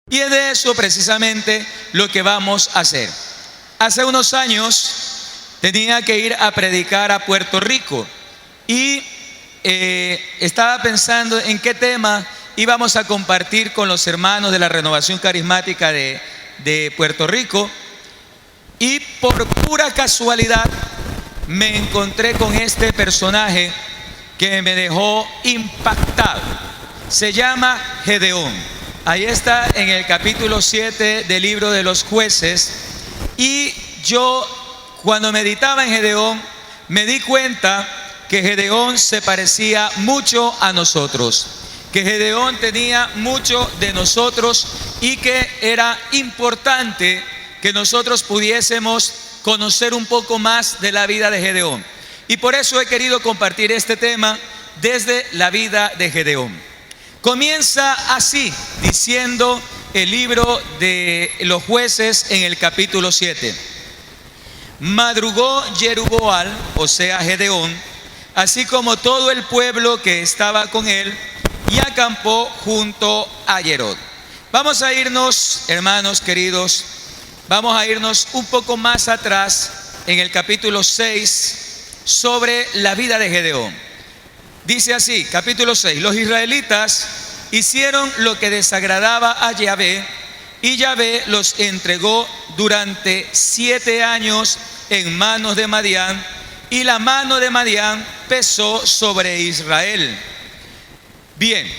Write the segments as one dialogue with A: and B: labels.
A: Y es de eso precisamente lo que vamos a hacer. Hace unos años tenía que ir a predicar a Puerto Rico y estaba pensando en qué tema íbamos a compartir con los hermanos de la Renovación Carismática de Puerto Rico. Y por pura casualidad me encontré con este personaje que me dejó impactado. Se llama Gedeón. Ahí está en el capítulo 7 del libro de los Jueces. Y yo, cuando meditaba en Gedeón, me di cuenta que Gedeón se parecía mucho a nosotros, que Gedeón tenía mucho de nosotros y que era importante que nosotros pudiésemos conocer un poco más de la vida de Gedeón. Y por eso he querido compartir este tema desde la vida de Gedeón. Comienza así, diciendo el libro de los Jueces en el capítulo 7. Madrugó Jerubbaal, o sea Gedeón, así como todo el pueblo que estaba con él, y acampó junto a Yerot. Vamos a irnos, hermanos queridos, vamos a irnos un poco más atrás en el capítulo 6 sobre la vida de Gedeón. Dice así, capítulo 6, los israelitas hicieron lo que desagradaba a Yahvé, y Yahvé los entregó durante 7 años en manos de Madián, y la mano de Madián pesó sobre Israel. Bien,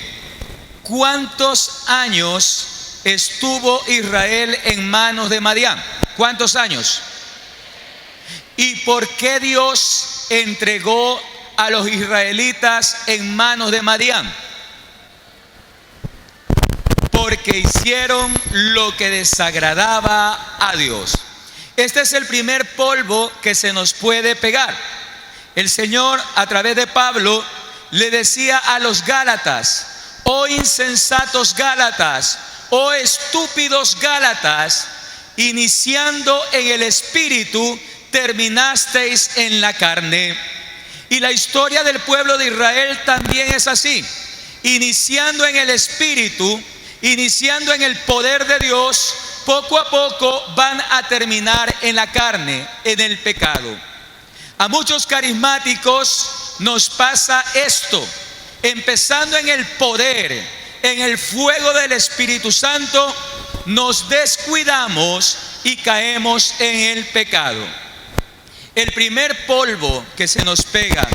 A: ¿cuántos años estuvo Israel en manos de Madián? ¿Cuántos años? ¿Y por qué Dios entregó a los israelitas en manos de Madián? Porque hicieron lo que desagradaba a Dios. Este es el primer polvo que se nos puede pegar. El Señor, a través de Pablo, le decía a los Gálatas: oh insensatos Gálatas, oh estúpidos Gálatas, iniciando en el espíritu, terminasteis en la carne. Y la historia del pueblo de Israel también es así. Iniciando en el espíritu, iniciando en el poder de Dios, poco a poco van a terminar en la carne, en el pecado. A muchos carismáticos nos pasa esto. Empezando en el poder, en el fuego del Espíritu Santo, nos descuidamos y caemos en el pecado. El primer polvo que se nos pega,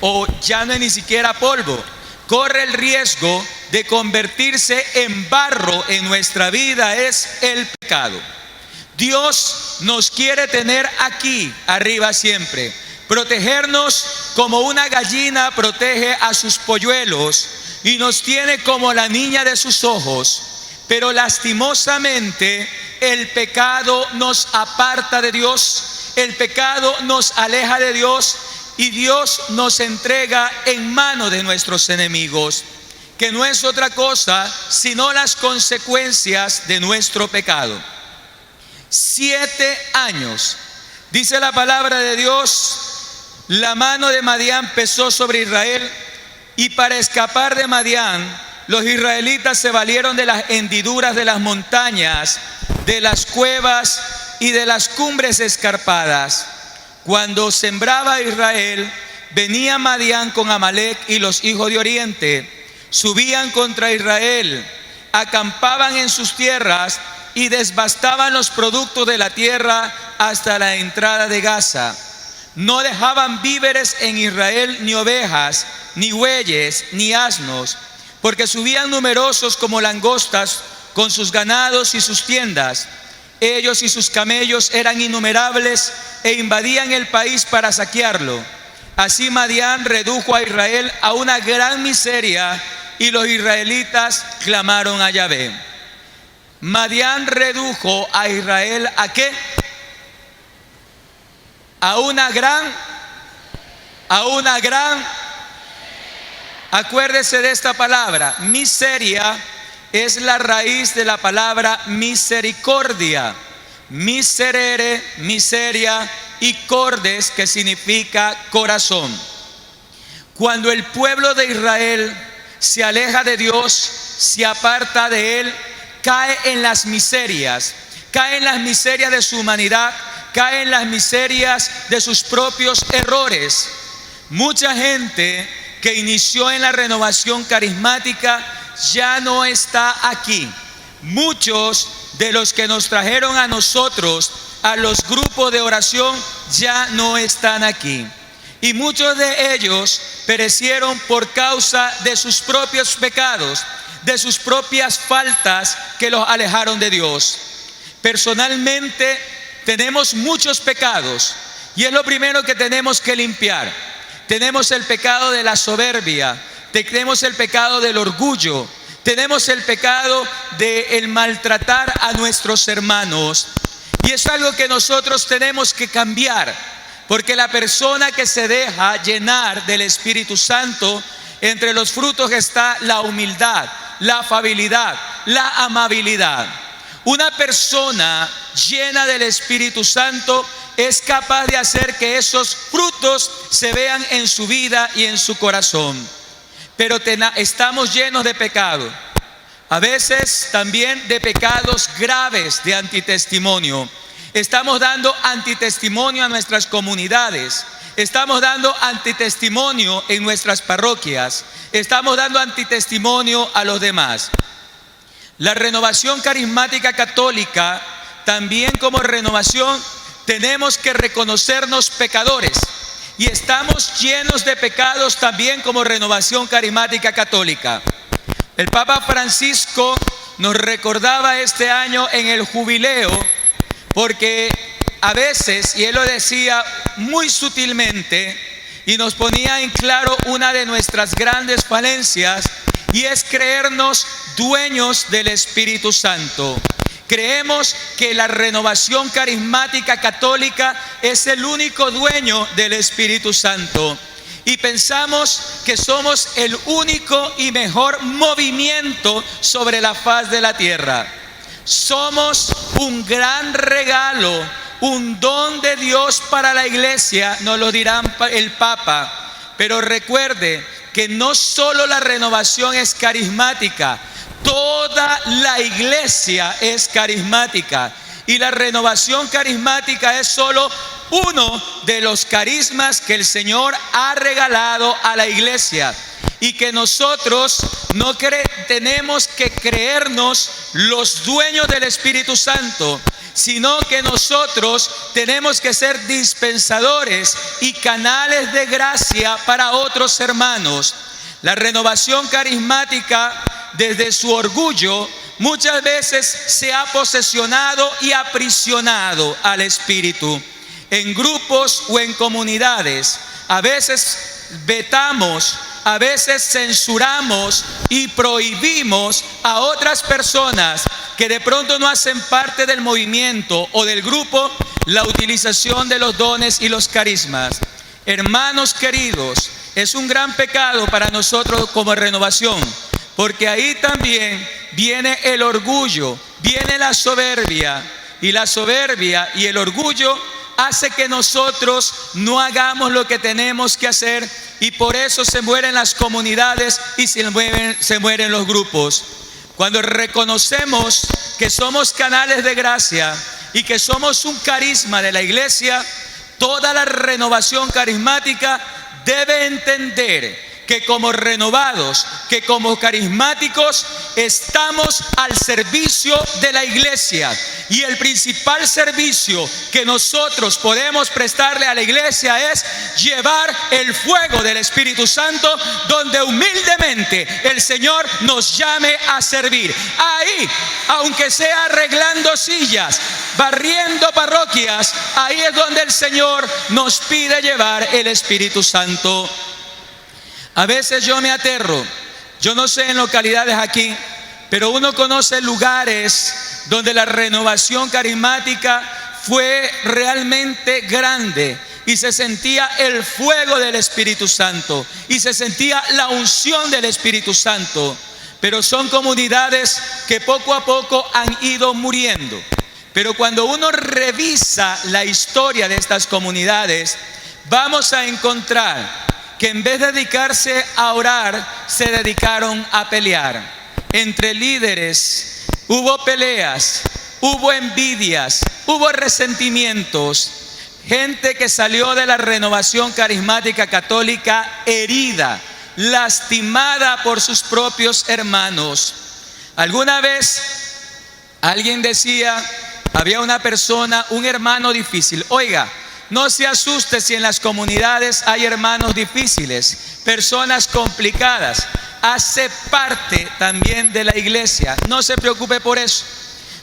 A: o ya no es ni siquiera polvo, corre el riesgo de convertirse en barro en nuestra vida, es el pecado. Dios nos quiere tener aquí arriba siempre, protegernos como una gallina protege a sus polluelos, y nos tiene como la niña de sus ojos. Pero lastimosamente el pecado nos aparta de Dios, el pecado nos aleja de Dios, y Dios nos entrega en manos de nuestros enemigos, que no es otra cosa sino las consecuencias de nuestro pecado. 7 años, dice la palabra de Dios, la mano de Madián pesó sobre Israel, y para escapar de Madián, los israelitas se valieron de las hendiduras de las montañas, de las cuevas y de las cumbres escarpadas. Cuando sembraba Israel, venía Madián con Amalec y los hijos de Oriente, subían contra Israel, acampaban en sus tierras y devastaban los productos de la tierra hasta la entrada de Gaza. No dejaban víveres en Israel, ni ovejas, ni bueyes, ni asnos, porque subían numerosos como langostas con sus ganados y sus tiendas. Ellos y sus camellos eran innumerables e invadían el país para saquearlo. Así Madián redujo a Israel a una gran miseria, y los israelitas clamaron a Yahvé. Madián redujo a Israel ¿a qué? A una gran. Acuérdese de esta palabra, miseria. Es la raíz de la palabra misericordia. Miserere, miseria, y cordes, que significa corazón. Cuando el pueblo de Israel se aleja de Dios, se aparta de Él, cae en las miserias de su humanidad, cae en las miserias de sus propios errores. Mucha gente que inició en la renovación carismática ya no está aquí. Muchos de los que nos trajeron a nosotros, a los grupos de oración, ya no están aquí. Y muchos de ellos perecieron por causa de sus propios pecados, de sus propias faltas que los alejaron de Dios. Personalmente tenemos muchos pecados y es lo primero que tenemos que limpiar. Tenemos el pecado de la soberbia, tenemos el pecado del orgullo, tenemos el pecado del maltratar a nuestros hermanos. Y es algo que nosotros tenemos que cambiar, porque la persona que se deja llenar del Espíritu Santo, entre los frutos está la humildad, la afabilidad, la amabilidad. Una persona llena del Espíritu Santo es capaz de hacer que esos frutos se vean en su vida y en su corazón. Pero estamos llenos de pecado. A veces también de pecados graves de antitestimonio. Estamos dando antitestimonio a nuestras comunidades. Estamos dando antitestimonio en nuestras parroquias. Estamos dando antitestimonio a los demás. La renovación carismática católica, también como renovación, tenemos que reconocernos pecadores. Y estamos llenos de pecados también como renovación carismática católica. El Papa Francisco nos recordaba este año en el jubileo, porque a veces, y él lo decía muy sutilmente, y nos ponía en claro una de nuestras grandes falencias, y es creernos dueños del Espíritu Santo. Creemos que la renovación carismática católica es el único dueño del Espíritu Santo. Y pensamos que somos el único y mejor movimiento sobre la faz de la tierra. Somos un gran regalo, un don de Dios para la iglesia, nos lo dirá el Papa. Pero recuerde que no solo la renovación es carismática, toda la iglesia es carismática. Y la renovación carismática es solo uno de los carismas que el Señor ha regalado a la iglesia. Y que nosotros no tenemos que creernos los dueños del Espíritu Santo, sino que nosotros tenemos que ser dispensadores y canales de gracia para otros hermanos. La renovación carismática, desde su orgullo, muchas veces se ha posesionado y aprisionado al Espíritu en grupos o en comunidades. A veces vetamos, a veces censuramos y prohibimos a otras personas que de pronto no hacen parte del movimiento o del grupo la utilización de los dones y los carismas. Hermanos queridos, es un gran pecado para nosotros como renovación, porque ahí también viene el orgullo, viene la soberbia, y la soberbia y el orgullo hace que nosotros no hagamos lo que tenemos que hacer, y por eso se mueren las comunidades y se mueren los grupos. Cuando reconocemos que somos canales de gracia y que somos un carisma de la iglesia, toda la renovación carismática debe entender que como renovados, que como carismáticos, estamos al servicio de la iglesia. Y el principal servicio que nosotros podemos prestarle a la iglesia es llevar el fuego del Espíritu Santo donde humildemente el Señor nos llame a servir. Ahí, aunque sea arreglando sillas, barriendo parroquias, ahí es donde el Señor nos pide llevar el Espíritu Santo. A veces yo me aterro, yo no sé en localidades aquí, pero uno conoce lugares donde la renovación carismática fue realmente grande y se sentía el fuego del Espíritu Santo y se sentía la unción del Espíritu Santo, pero son comunidades que poco a poco han ido muriendo. Pero cuando uno revisa la historia de estas comunidades, vamos a encontrar que en vez de dedicarse a orar, se dedicaron a pelear entre líderes hubo peleas, hubo envidias, hubo resentimientos. Gente que salió de la Renovación Carismática Católica herida, lastimada por sus propios hermanos. Alguna vez alguien decía, había una persona, un hermano difícil. Oiga, no se asuste si en las comunidades hay hermanos difíciles, personas complicadas. Hace parte también de la iglesia, no se preocupe por eso.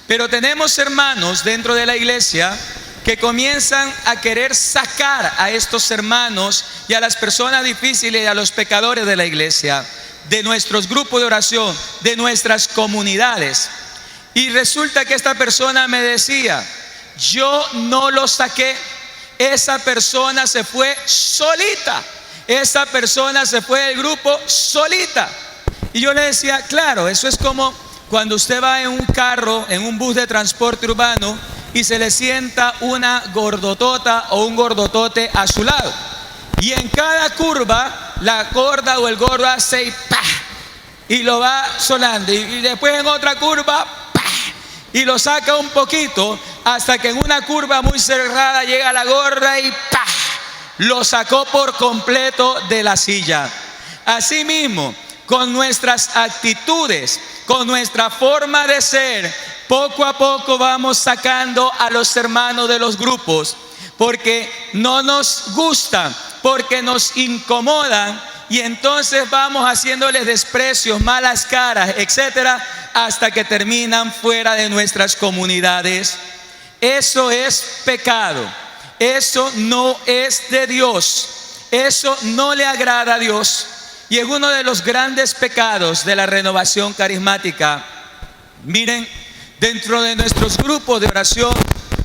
A: Pero tenemos hermanos dentro de la iglesia que comienzan a querer sacar a estos hermanos y a las personas difíciles y a los pecadores de la iglesia, de nuestros grupos de oración, de nuestras comunidades. Y resulta que esta persona me decía, yo no lo saqué, esa persona se fue solita, esa persona se fue del grupo solita. Y yo le decía, claro, eso es como cuando usted va en un carro, en un bus de transporte urbano, y se le sienta una gordotota o un gordotote a su lado. Y en cada curva, la gorda o el gordo hace y ¡pah! Y lo va sonando. Y después en otra curva, ¡pah! Y lo saca un poquito, hasta que en una curva muy cerrada llega la gorda y ¡pah! Lo sacó por completo de la silla. Asimismo, con nuestras actitudes, con nuestra forma de ser, poco a poco vamos sacando a los hermanos de los grupos, porque no nos gustan, porque nos incomodan, y entonces vamos haciéndoles desprecios, malas caras, etcétera, hasta que terminan fuera de nuestras comunidades. Eso es pecado, eso no es de Dios, eso no le agrada a Dios, y es uno de los grandes pecados de la Renovación Carismática. Miren, dentro de nuestros grupos de oración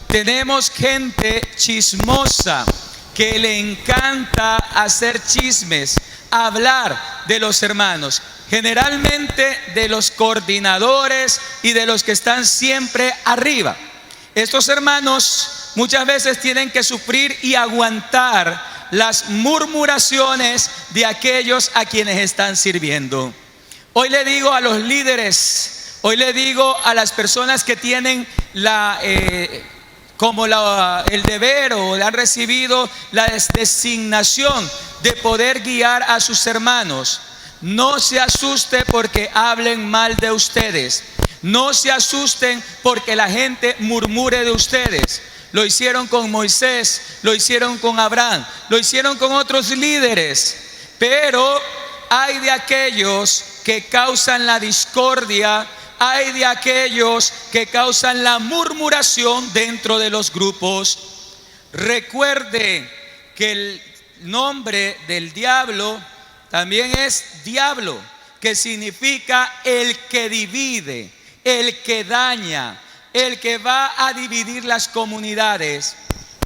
A: tenemos gente chismosa que le encanta hacer chismes, hablar de los hermanos, generalmente de los coordinadores y de los que están siempre arriba. Estos hermanos muchas veces tienen que sufrir y aguantar las murmuraciones de aquellos a quienes están sirviendo. Hoy le digo a los líderes, hoy le digo a las personas que tienen el deber o han recibido la designación de poder guiar a sus hermanos, no se asuste porque hablen mal de ustedes, no se asusten porque la gente murmure de ustedes. Lo hicieron con Moisés, lo hicieron con Abraham, lo hicieron con otros líderes, pero hay de aquellos que causan la discordia, hay de aquellos que causan la murmuración dentro de los grupos. Recuerde que el nombre del diablo también es diablo, que significa el que divide, el que daña, el que va a dividir las comunidades.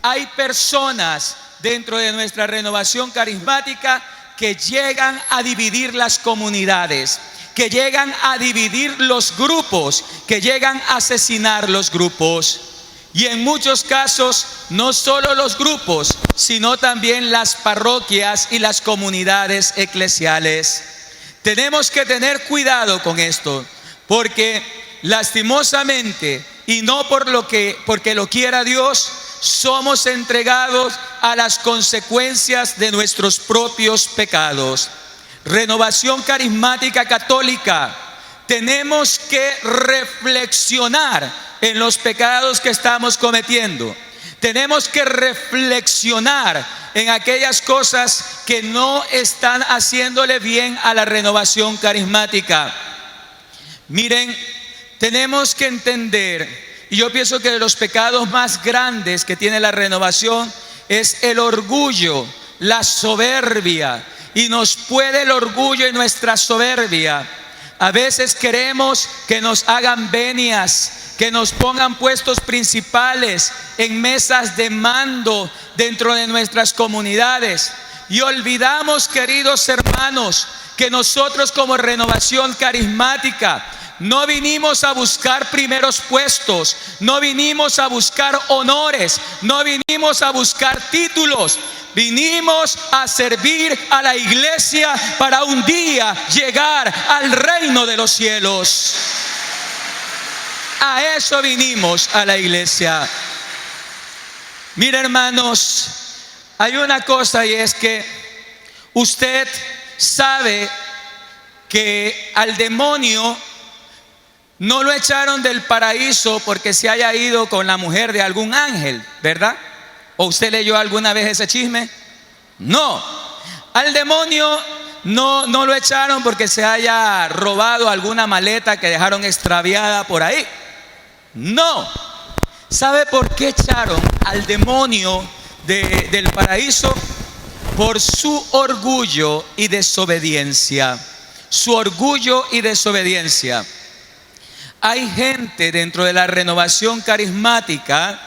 A: Hay personas dentro de nuestra Renovación Carismática que llegan a dividir las comunidades, que llegan a dividir los grupos, que llegan a asesinar los grupos. Y en muchos casos, no solo los grupos, sino también las parroquias y las comunidades eclesiales. Tenemos que tener cuidado con esto, porque lastimosamente, y no porque lo quiera Dios, somos entregados a las consecuencias de nuestros propios pecados. Renovación Carismática Católica, tenemos que reflexionar en los pecados que estamos cometiendo. Tenemos que reflexionar en aquellas cosas que no están haciéndole bien a la Renovación Carismática. Miren, tenemos que entender, y yo pienso que de los pecados más grandes que tiene la renovación es el orgullo, la soberbia, y nos puede el orgullo y nuestra soberbia. A veces queremos que nos hagan venias, que nos pongan puestos principales en mesas de mando dentro de nuestras comunidades, y olvidamos, queridos hermanos, que nosotros como Renovación Carismática no vinimos a buscar primeros puestos, no vinimos a buscar honores, no vinimos a buscar títulos. Vinimos a servir a la iglesia para un día llegar al reino de los cielos. a eso vinimos a la iglesia. Mira, hermanos, hay una cosa, y es que usted sabe que al demonio no lo echaron del paraíso porque se haya ido con la mujer de algún ángel, ¿verdad? ¿O usted leyó alguna vez ese chisme? No, al demonio no lo echaron porque se haya robado alguna maleta que dejaron extraviada por ahí. No. ¿Sabe por qué echaron al demonio del paraíso? Por su orgullo y desobediencia. Su orgullo y desobediencia. Hay gente dentro de la renovación carismática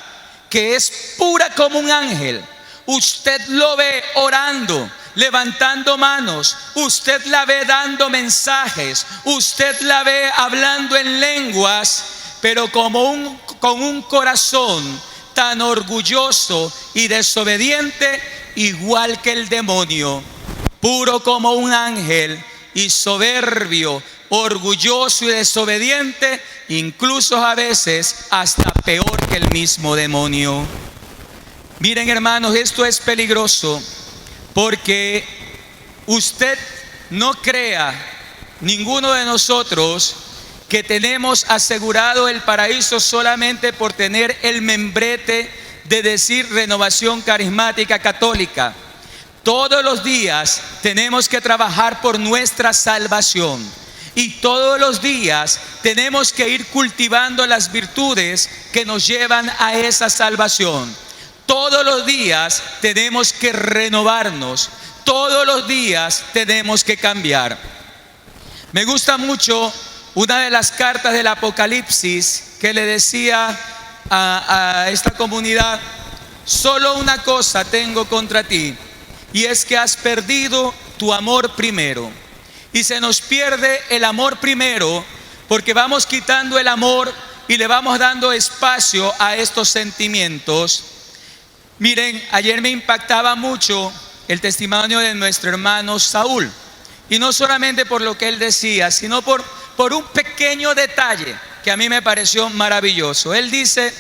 A: que es pura como un ángel. Usted lo ve orando, levantando manos, usted la ve dando mensajes, usted la ve hablando en lenguas, pero con un corazón tan orgulloso y desobediente, igual que el demonio, puro como un ángel y soberbio, orgulloso y desobediente, incluso a veces hasta peor que el mismo demonio. Miren, hermanos, esto es peligroso porque usted no crea, ninguno de nosotros, que tenemos asegurado el paraíso solamente por tener el membrete de decir Renovación Carismática Católica. Todos los días tenemos que trabajar por nuestra salvación. Y todos los días tenemos que ir cultivando las virtudes que nos llevan a esa salvación. Todos los días tenemos que renovarnos. Todos los días tenemos que cambiar. Me gusta mucho una de las cartas del Apocalipsis que le decía a esta comunidad: solo una cosa tengo contra ti, y es que has perdido tu amor primero. Y se nos pierde el amor primero porque vamos quitando el amor y le vamos dando espacio a estos sentimientos. Miren, ayer me impactaba mucho el testimonio de nuestro hermano Saúl. Y no solamente por lo que él decía, sino por un pequeño detalle que a mí me pareció maravilloso. Él dice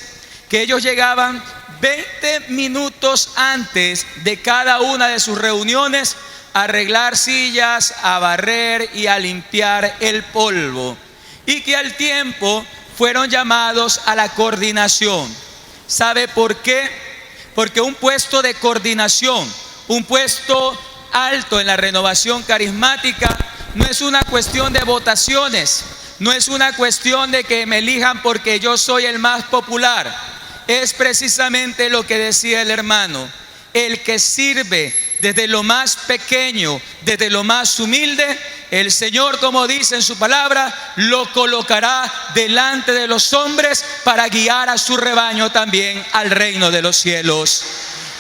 A: que ellos llegaban 20 minutos antes de cada una de sus reuniones a arreglar sillas, a barrer y a limpiar el polvo, y que al tiempo fueron llamados a la coordinación. ¿Sabe por qué? Porque un puesto de coordinación, un puesto alto en la renovación carismática, no es una cuestión de votaciones, no es una cuestión de que me elijan porque yo soy el más popular. Es precisamente lo que decía el hermano: el que sirve desde lo más pequeño, desde lo más humilde, el Señor, como dice en su palabra, lo colocará delante de los hombres para guiar a su rebaño también al reino de los cielos.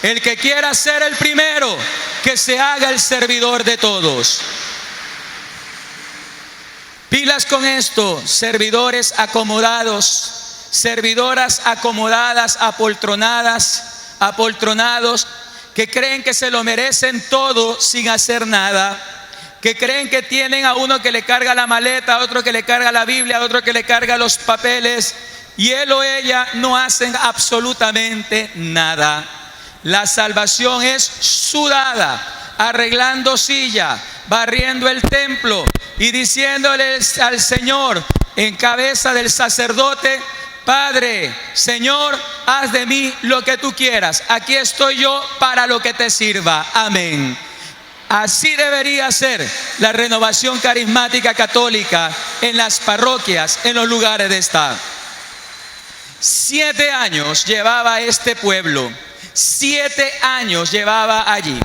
A: El que quiera ser el primero, que se haga el servidor de todos. Pilas con esto, servidores acomodados, servidoras acomodadas, apoltronados, que creen que se lo merecen todo sin hacer nada, que creen que tienen a uno que le carga la maleta, a otro que le carga la Biblia, a otro que le carga los papeles, y él o ella no hacen absolutamente nada. La salvación es sudada, arreglando silla, barriendo el templo y diciéndole al Señor en cabeza del sacerdote: Padre, Señor, haz de mí lo que tú quieras. Aquí estoy yo para lo que te sirva. Amén. Así debería ser la renovación carismática católica en las parroquias, en los lugares de estar. 7 años llevaba este pueblo. 7 años llevaba allí.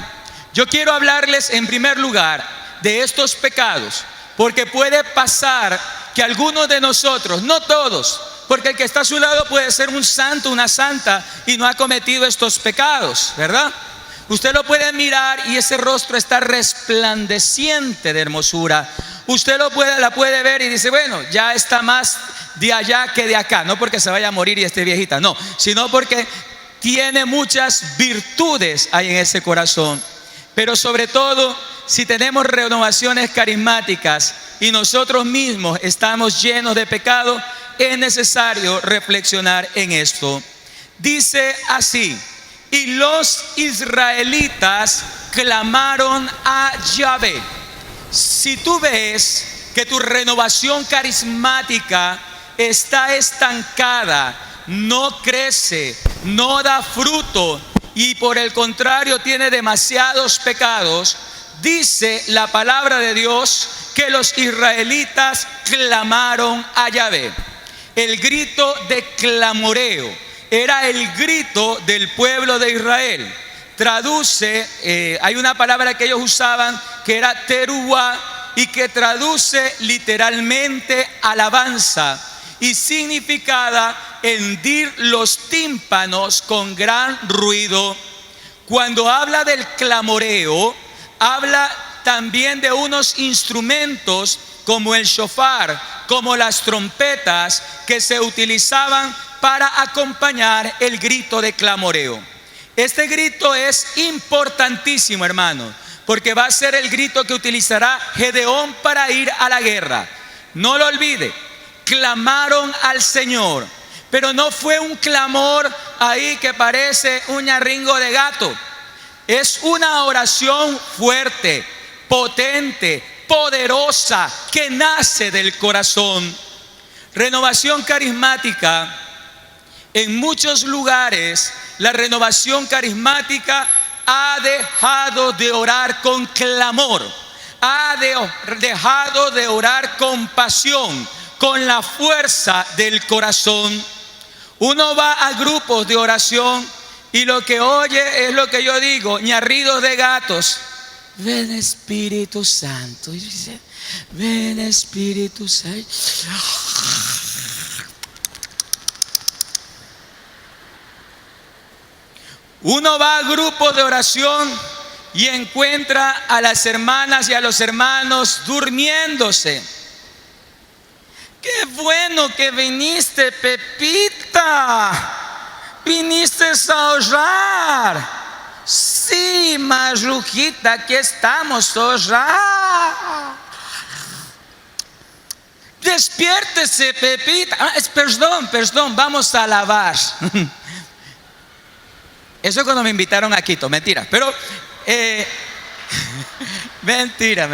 A: Yo quiero hablarles en primer lugar de estos pecados, porque puede pasar que algunos de nosotros, no todos, porque el que está a su lado puede ser un santo, una santa, y no ha cometido estos pecados, ¿verdad? Usted lo puede mirar y ese rostro está resplandeciente de hermosura. Usted la puede ver y dice: bueno, ya está más de allá que de acá. No porque se vaya a morir y esté viejita, no, sino porque tiene muchas virtudes ahí en ese corazón. Pero sobre todo, si tenemos renovaciones carismáticas y nosotros mismos estamos llenos de pecado, es necesario reflexionar en esto. Dice así: y los israelitas clamaron a Yahvé. Si tú ves que tu renovación carismática está estancada, no crece, no da fruto, y por el contrario tiene demasiados pecados, dice la palabra de Dios que los israelitas clamaron a Yahvé. El grito de clamoreo era el grito del pueblo de Israel. Traduce, hay una palabra que ellos usaban que era teruá, y que traduce literalmente alabanza, y significaba hendir los tímpanos con gran ruido. Cuando habla del clamoreo, habla también de unos instrumentos como el shofar, como las trompetas, que se utilizaban para acompañar el grito de clamoreo. Este grito es importantísimo, hermano, porque va a ser el grito que utilizará Gedeón para ir a la guerra. No lo olvide, clamaron al Señor, pero no fue un clamor ahí que parece un ñarringo de gato. Es una oración fuerte, potente, poderosa, que nace del corazón. Renovación carismática. En muchos lugares, la renovación carismática ha dejado de orar con clamor, ha dejado de orar con pasión, con la fuerza del corazón. Uno va a grupos de oración y lo que oye es lo que yo digo, ñarridos de gatos. Ven Espíritu Santo, ven Espíritu Santo. Uno va a grupos de oración y encuentra a las hermanas y a los hermanos durmiéndose. Qué bueno que viniste, Pepita. Viniste a orar. Sí, Marujita, aquí estamos a orar. Despiértese, Pepita. Perdón, vamos a alabar. Eso cuando me invitaron a Quito, mentira. Pero, mentira.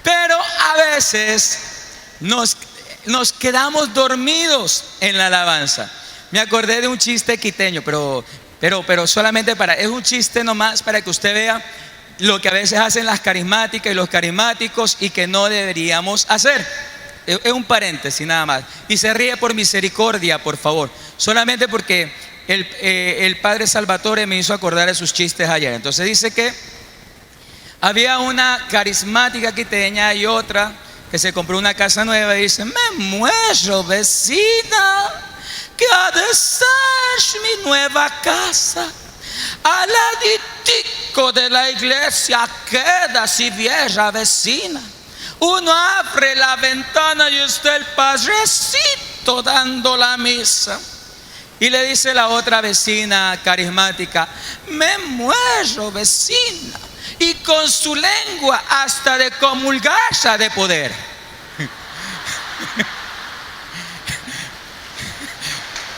A: Pero a veces nos quedamos dormidos en la alabanza. Me acordé de un chiste quiteño, pero solamente es un chiste nomás para que usted vea lo que a veces hacen las carismáticas y los carismáticos y que no deberíamos hacer. Es un paréntesis nada más. Y se ríe por misericordia, por favor. Solamente porque el padre Salvatore me hizo acordar de sus chistes ayer. Entonces dice que había una carismática quiteña y otra que se compró una casa nueva y dice: me muero, vecina, que ha de ser mi nueva casa. Al laditico de la iglesia queda si vieja vecina. Uno abre la ventana y está el padrecito dando la misa. Y le dice la otra vecina carismática: me muero, vecina, y con su lengua hasta de comulgarse ha de poder.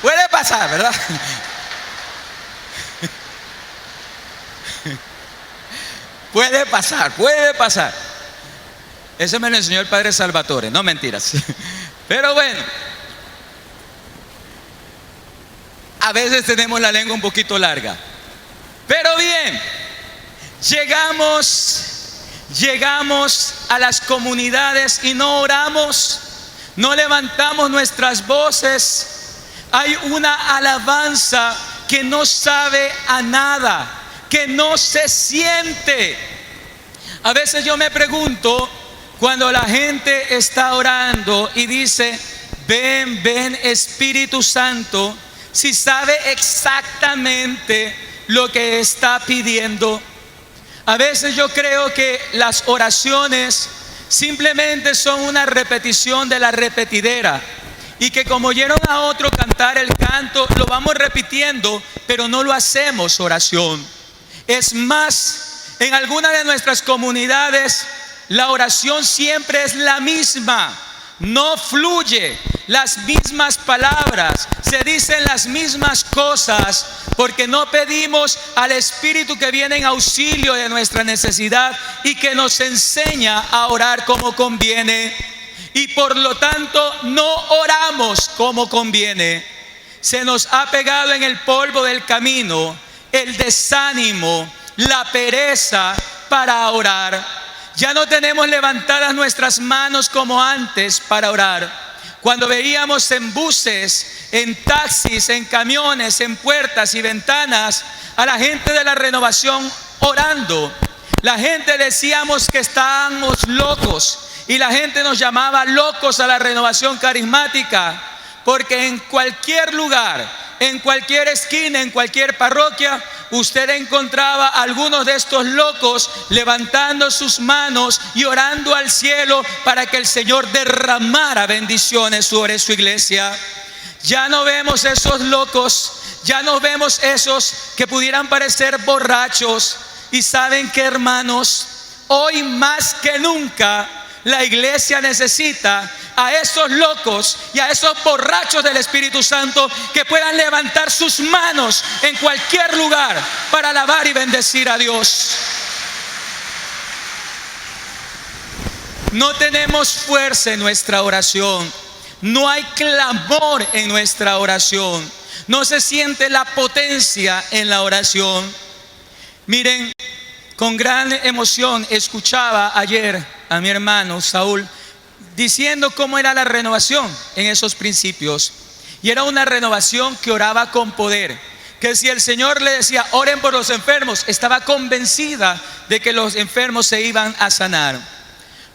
A: Puede pasar, ¿verdad? Puede pasar. Eso me lo enseñó el padre Salvatore, no mentiras. Pero bueno, a veces tenemos la lengua un poquito larga. Pero bien, llegamos a las comunidades y no oramos, no levantamos nuestras voces. Hay una alabanza que no sabe a nada, que no se siente. A veces yo me pregunto, cuando la gente está orando y dice: ven Espíritu Santo, si sabe exactamente lo que está pidiendo. A veces yo creo que las oraciones simplemente son una repetición de la repetidera, y que como oyeron a otro cantar el canto, lo vamos repitiendo, pero no lo hacemos oración. Es más, en alguna de nuestras comunidades la oración siempre es la misma. no fluye las mismas palabras, se dicen las mismas cosas, porque no pedimos al Espíritu que viene en auxilio de nuestra necesidad y que nos enseña a orar como conviene. Y por lo tanto no oramos como conviene. Se nos ha pegado en el polvo del camino el desánimo, la pereza para orar. Ya no tenemos levantadas nuestras manos como antes para orar. Cuando veíamos en buses, en taxis, en camiones, en puertas y ventanas a la gente de la Renovación orando, la gente decíamos que estábamos locos y la gente nos llamaba locos a la Renovación Carismática, porque en cualquier lugar, en cualquier esquina, en cualquier parroquia, usted encontraba a algunos de estos locos levantando sus manos y orando al cielo para que el Señor derramara bendiciones sobre su iglesia. Ya no vemos esos locos, ya no vemos esos que pudieran parecer borrachos. Y saben que, hermanos, hoy más que nunca la iglesia necesita a esos locos y a esos borrachos del Espíritu Santo que puedan levantar sus manos en cualquier lugar para alabar y bendecir a Dios. No tenemos fuerza en nuestra oración, no hay clamor en nuestra oración, no se siente la potencia en la oración. Miren, con gran emoción escuchaba ayer a mi hermano Saúl diciendo cómo era la renovación en esos principios. Y era una renovación que oraba con poder, que si el Señor le decía oren por los enfermos, estaba convencida de que los enfermos se iban a sanar.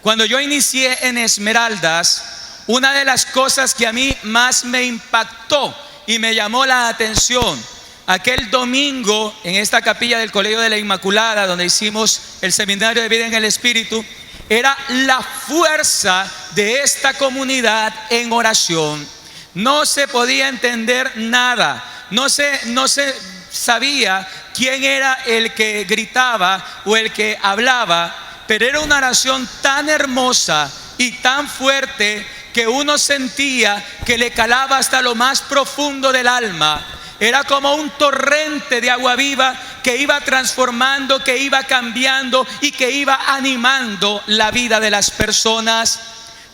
A: Cuando yo inicié en Esmeraldas, una de las cosas que a mí más me impactó y me llamó la atención aquel domingo en esta capilla del Colegio de la Inmaculada, donde hicimos el seminario de vida en el Espíritu, era la fuerza de esta comunidad en oración. No se podía entender nada, no se sabía quién era el que gritaba o el que hablaba, pero era una oración tan hermosa y tan fuerte que uno sentía que le calaba hasta lo más profundo del alma. Era como un torrente de agua viva que iba transformando, que iba cambiando y que iba animando la vida de las personas.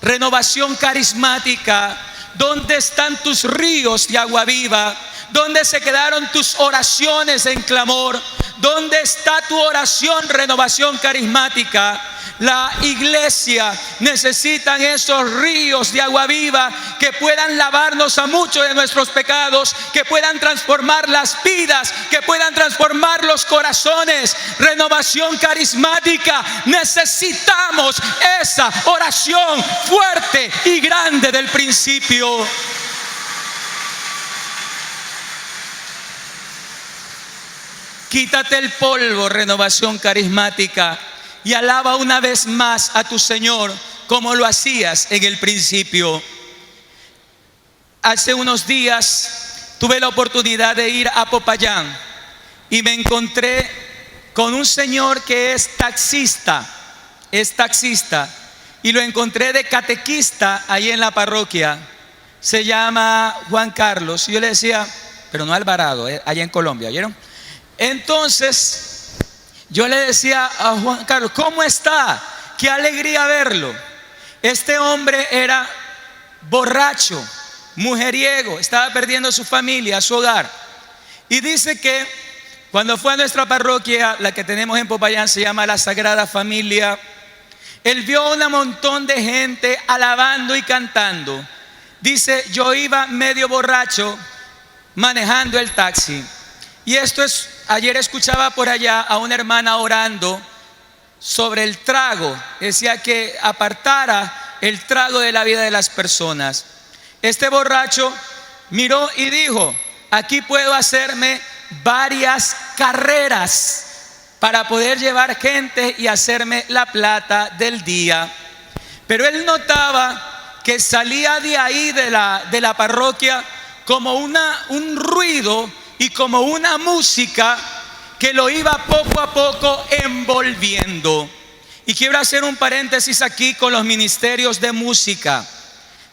A: Renovación Carismática, ¿dónde están tus ríos de agua viva? ¿Dónde se quedaron tus oraciones en clamor? ¿Dónde está tu oración, Renovación Carismática? La iglesia necesita esos ríos de agua viva que puedan lavarnos a muchos de nuestros pecados, que puedan transformar las vidas, que puedan transformar los corazones. Renovación Carismática, necesitamos esa oración fuerte y grande del principio. Quítate el polvo, Renovación Carismática, y alaba una vez más a tu Señor como lo hacías en el principio. Hace unos días tuve la oportunidad de ir a Popayán y me encontré con un señor que es taxista, y lo encontré de catequista ahí en la parroquia. Se llama Juan Carlos. Y yo le decía, pero no Alvarado, allá en Colombia, ¿vieron? Entonces yo le decía a Juan Carlos, ¿cómo está? Qué alegría verlo. Este hombre era borracho, mujeriego, estaba perdiendo su familia, su hogar. Y dice que cuando fue a nuestra parroquia, la que tenemos en Popayán, se llama la Sagrada Familia, él vio un montón de gente alabando y cantando. Dice, yo iba medio borracho manejando el taxi. Y esto es, ayer escuchaba por allá a una hermana orando sobre el trago. Decía que apartara el trago de la vida de las personas. Este borracho miró y dijo, aquí puedo hacerme varias carreras para poder llevar gente y hacerme la plata del día. Pero él notaba que salía de ahí de la parroquia como un ruido y como una música que lo iba poco a poco envolviendo. Y quiero hacer un paréntesis aquí con los ministerios de música.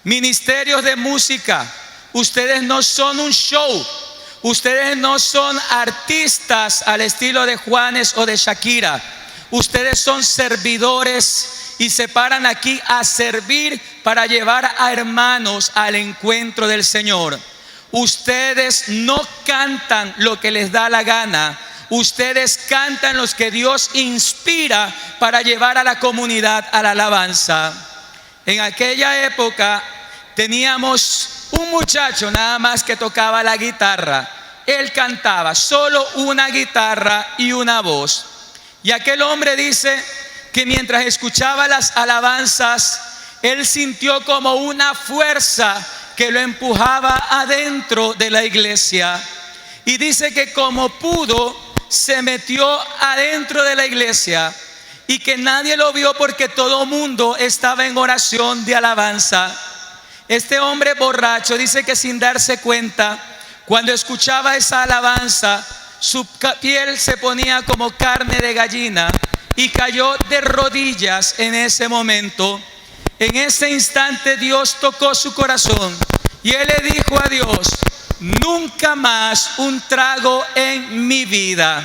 A: Ministerios de música, ustedes no son un show. Ustedes no son artistas al estilo de Juanes o de Shakira. Ustedes son servidores y se paran aquí a servir para llevar a hermanos al encuentro del Señor. Ustedes no cantan lo que les da la gana. Ustedes cantan los que Dios inspira para llevar a la comunidad a la alabanza. En aquella época teníamos un muchacho nada más que tocaba la guitarra. Él cantaba, solo una guitarra y una voz. Y aquel hombre dice que mientras escuchaba las alabanzas, él sintió como una fuerza que lo empujaba adentro de la iglesia. Y dice que como pudo, se metió adentro de la iglesia y que nadie lo vio porque todo mundo estaba en oración de alabanza. Este hombre borracho dice que sin darse cuenta, cuando escuchaba esa alabanza, su piel se ponía como carne de gallina y cayó de rodillas en ese momento. En ese instante Dios tocó su corazón y él le dijo a Dios: nunca más un trago en mi vida,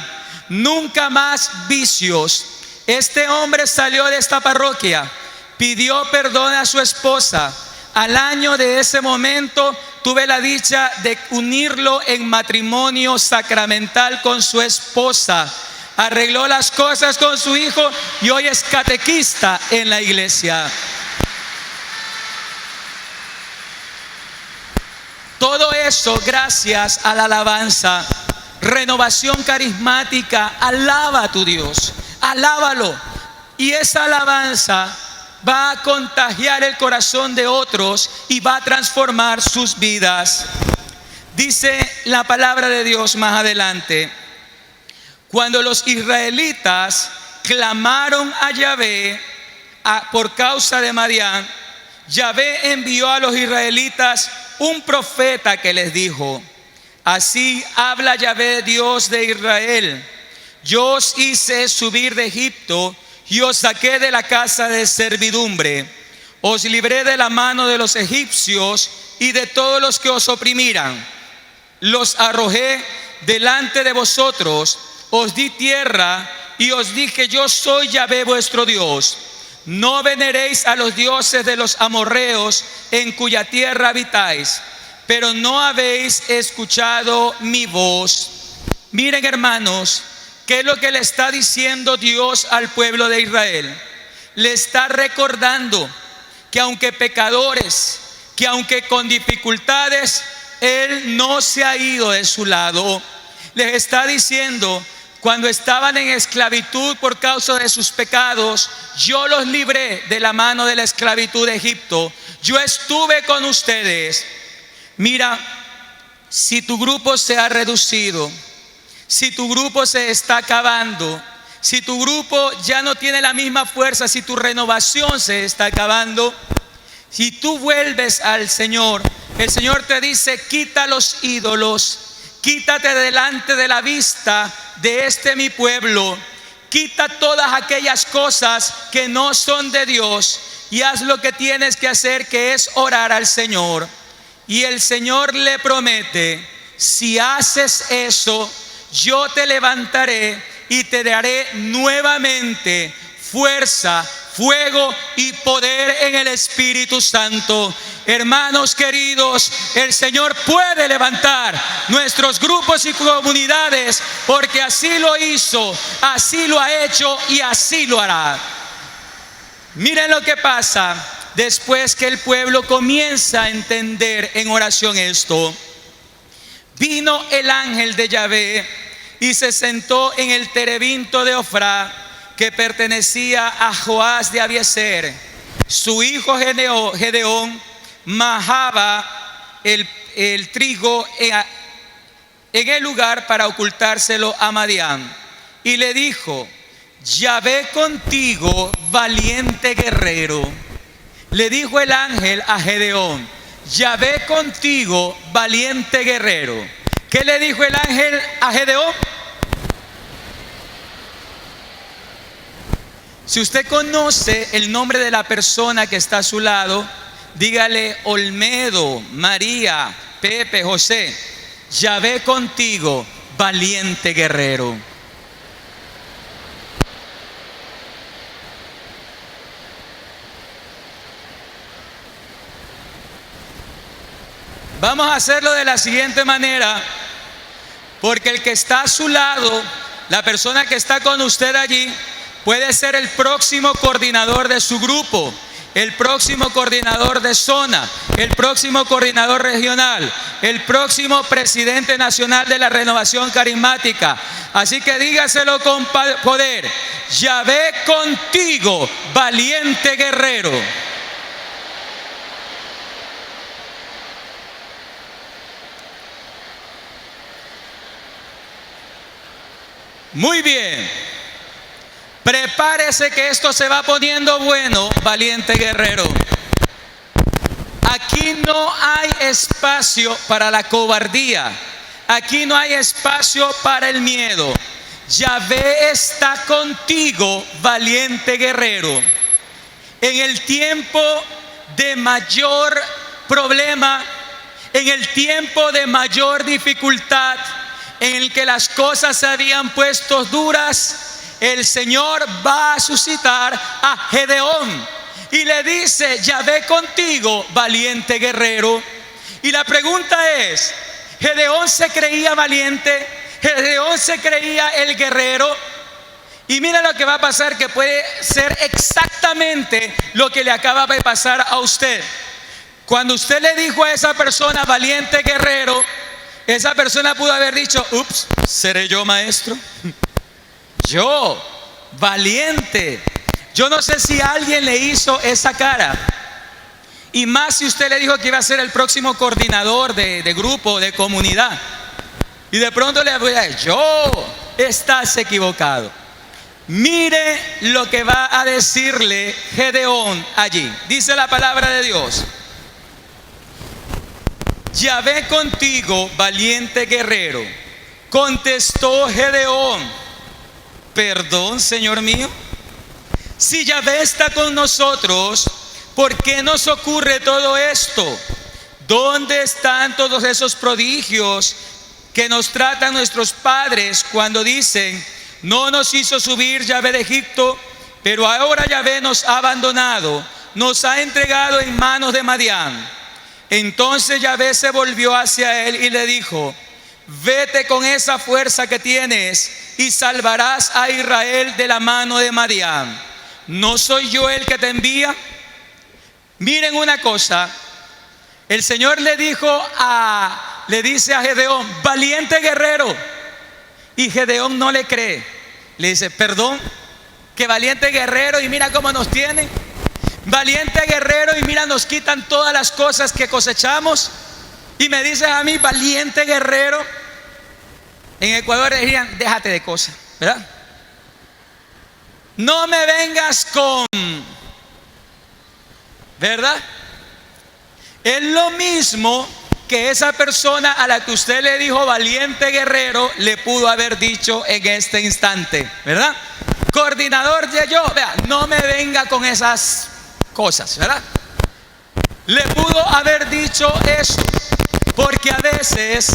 A: nunca más vicios. Este hombre salió de esta parroquia, pidió perdón a su esposa. Al año de ese momento tuve la dicha de unirlo en matrimonio sacramental con su esposa. Arregló las cosas con su hijo y hoy es catequista en la iglesia. Todo eso gracias a la alabanza. Renovación carismática, alaba a tu Dios, alábalo. Y esa alabanza va a contagiar el corazón de otros y va a transformar sus vidas. Dice la palabra de Dios más adelante: cuando los israelitas clamaron a Yahvé por causa de Madián, Yahvé envió a los israelitas un profeta que les dijo: así habla Yahvé, Dios de Israel, yo os hice subir de Egipto y os saqué de la casa de servidumbre, os libré de la mano de los egipcios y de todos los que os oprimían, los arrojé delante de vosotros, os di tierra y os dije: yo soy Yahvé vuestro Dios. No veneréis a los dioses de los amorreos en cuya tierra habitáis, pero no habéis escuchado mi voz. Miren, hermanos, ¿qué es lo que le está diciendo Dios al pueblo de Israel? Le está recordando que aunque pecadores, que aunque con dificultades, Él no se ha ido de su lado. Les está diciendo: cuando estaban en esclavitud por causa de sus pecados, yo los libré de la mano de la esclavitud de Egipto. Yo estuve con ustedes. Mira, si tu grupo se ha reducido, si tu grupo se está acabando, si tu grupo ya no tiene la misma fuerza, si tu renovación se está acabando, si tú vuelves al Señor, el Señor te dice: quita los ídolos, quítate delante de la vista de mi pueblo, quita todas aquellas cosas que no son de Dios y haz lo que tienes que hacer, que es orar al Señor. Y el Señor le promete: si haces eso, yo te levantaré y te daré nuevamente fuerza, fuego y poder en el Espíritu Santo. Hermanos queridos, el Señor puede levantar nuestros grupos y comunidades, porque así lo hizo, así lo ha hecho y así lo hará. Miren lo que pasa después que el pueblo comienza a entender en oración esto. Vino el ángel de Yahvé y se sentó en el terebinto de Ofrá, que pertenecía a Joás de Abiezer. Su hijo Gedeón majaba el trigo en el lugar para ocultárselo a Madián. Y le dijo: Yahvé contigo, valiente guerrero. Le dijo el ángel a Gedeón: Yahvé contigo, valiente guerrero. ¿Qué le dijo el ángel a Gedeón? Si usted conoce el nombre de la persona que está a su lado, Dígale: Olmedo, María, Pepe, José, Yahvé contigo, valiente guerrero. Vamos a hacerlo de la siguiente manera, porque el que está a su lado, la persona que está con usted allí, puede ser el próximo coordinador de su grupo, el próximo coordinador de zona, el próximo coordinador regional, el próximo presidente nacional de la Renovación Carismática. Así que dígaselo con poder: Yahvé contigo, valiente guerrero. Muy bien. Prepárese que esto se va poniendo bueno, valiente guerrero. Aquí no hay espacio para la cobardía. Aquí no hay espacio para el miedo. Yahvé está contigo, valiente guerrero. En el tiempo de mayor problema, en el tiempo de mayor dificultad, en el que las cosas se habían puesto duras, el Señor va a suscitar a Gedeón y le dice: Yahvé contigo, valiente guerrero. Y la pregunta es: ¿Gedeón se creía valiente? ¿Gedeón se creía el guerrero? Y mira lo que va a pasar, que puede ser exactamente lo que le acaba de pasar a usted. Cuando usted le dijo a esa persona: valiente guerrero, esa persona pudo haber dicho: ups, ¿seré yo, maestro? Yo, valiente. Yo no sé si alguien le hizo esa cara. Y más si usted le dijo que iba a ser el próximo coordinador de grupo, de comunidad. Y de pronto le voy a decir: yo, estás equivocado. Mire lo que va a decirle Gedeón allí. Dice la palabra de Dios: Yahvé contigo, valiente guerrero. Contestó Gedeón: perdón, Señor mío. Si Yahvé está con nosotros, ¿por qué nos ocurre todo esto? ¿Dónde están todos esos prodigios que nos tratan nuestros padres cuando dicen: no nos hizo subir Yahvé de Egipto, pero ahora Yahvé nos ha abandonado, nos ha entregado en manos de Madián? Entonces Yahvé se volvió hacia él y le dijo: vete con esa fuerza que tienes y salvarás a Israel de la mano de Madián. ¿No soy yo el que te envía? Miren una cosa, el Señor le dice a Gedeón: valiente guerrero. Y Gedeón no le cree. Le dice: perdón, que valiente guerrero, y mira cómo nos tienen. Valiente guerrero, y mira, nos quitan todas las cosas que cosechamos. Y me dices a mí: valiente guerrero. En Ecuador dirían: déjate de cosas, ¿verdad? No me vengas con, ¿verdad? Es lo mismo que esa persona a la que usted le dijo valiente guerrero le pudo haber dicho en este instante, ¿verdad? Coordinador de yo, vea, no me venga con esas cosas, ¿verdad? Le pudo haber dicho eso, porque a veces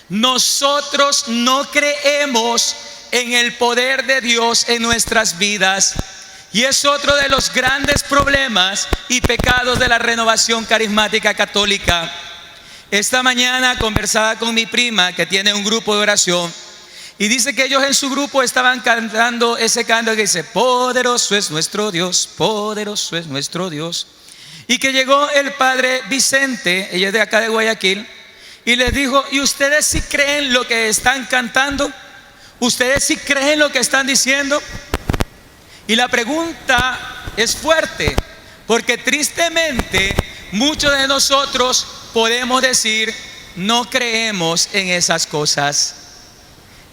A: nosotros no creemos en el poder de Dios en nuestras vidas. Y es otro de los grandes problemas y pecados de la Renovación Carismática Católica. Esta mañana conversaba con mi prima, que tiene un grupo de oración, y dice que ellos en su grupo estaban cantando ese canto que dice: poderoso es nuestro Dios, poderoso es nuestro Dios. Y que llegó el padre Vicente, ella es de acá de Guayaquil, y les dijo: ¿y ustedes sí creen lo que están cantando? ¿Ustedes sí creen lo que están diciendo? Y la pregunta es fuerte, porque tristemente muchos de nosotros podemos decir: no creemos en esas cosas.